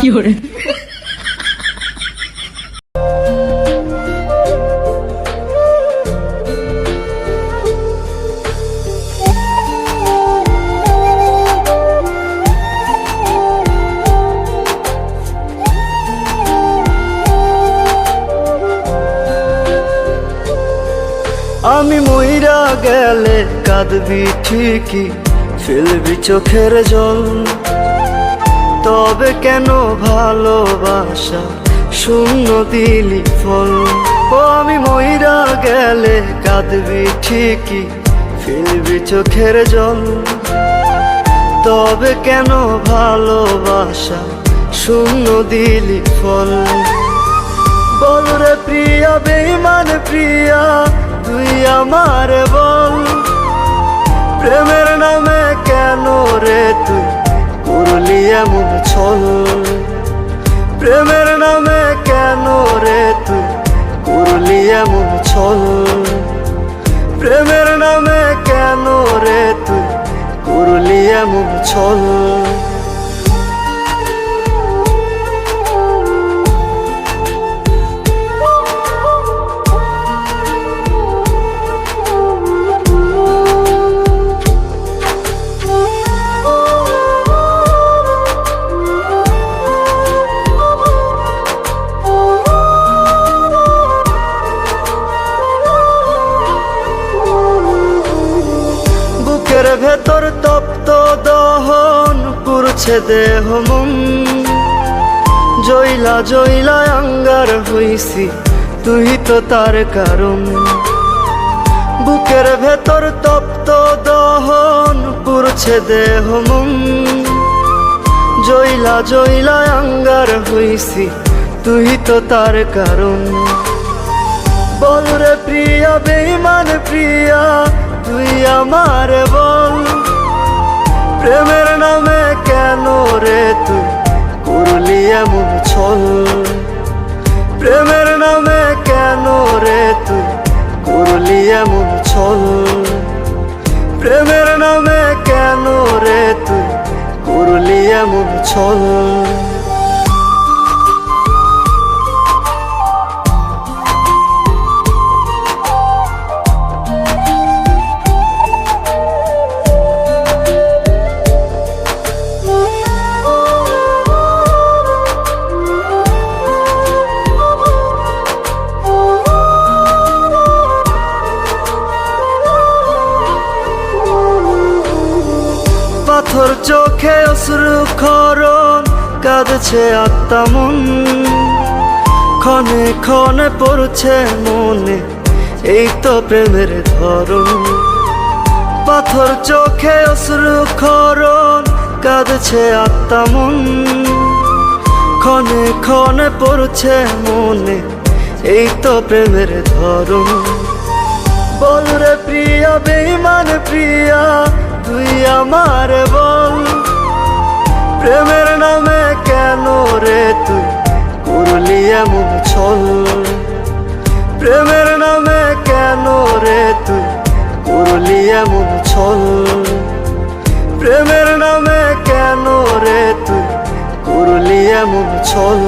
আমি মইরা গেলে কাঁদবি ঠিকই, ফেলবি চোখের জল, তবে কেন ভালোবাসা শূন্য দিলি ফল। ও আমি মইরা গেলে কাঁদবি ঠিকই, ফেলবি চোখের জল, তবে কেন ভালোবাসা শূন্য দিলি ফল। বল রে প্রিয়া বেঈমান প্রিয়া তুই আমার বল, প্রেমের নামে কেন রে তুই করলি এমন ছল। প্রেমের নামে কেন রে তুই করলি এমন ছল। প্রেমের নামে কেন রে তুই করলি এমন ছল। বুকের ভেতর তপ্ত দহন পুরছে দেহ মন, জইলা জইলা আঙ্গার হইছি তুই তো তার কারণ। বুকের ভেতর তপ্ত দহন পুরছে দেহ মন, জইলা জইলা আঙ্গার হইছি তুই তো তার কারণ। বল রে প্রিয়া বেঈমান প্রিয়া তুই আমার বল, প্রেমের নামে কেন রে তুই করলি এমন ছল। প্রেমের নামে কেন রে তুই করলি এমন ছল। প্রেমের নামে কেন রে তুই করলি এমন ছল। পাথর চোখে অশ্রু খরণ কাঁদছে আত্মা মন, ক্ষণে ক্ষণে পড়ছে মনে এই তো প্রেমের ধরন। পাথর চোখে অশ্রু খরণ কাঁদছে আত্মা মন, ক্ষণে ক্ষণে পড়ছে মনে এই তো প্রেমের ধরন। বল রে প্রিয়া বেঈমান প্রিয়া তুই আমার বল, প্রেমের নামে কেন রে তুই করলি এমন ছল। প্রেমের নামে কেন রে তুই করলি এমন ছল। প্রেমের নামে কেন রে তুই করলি এমন ছল।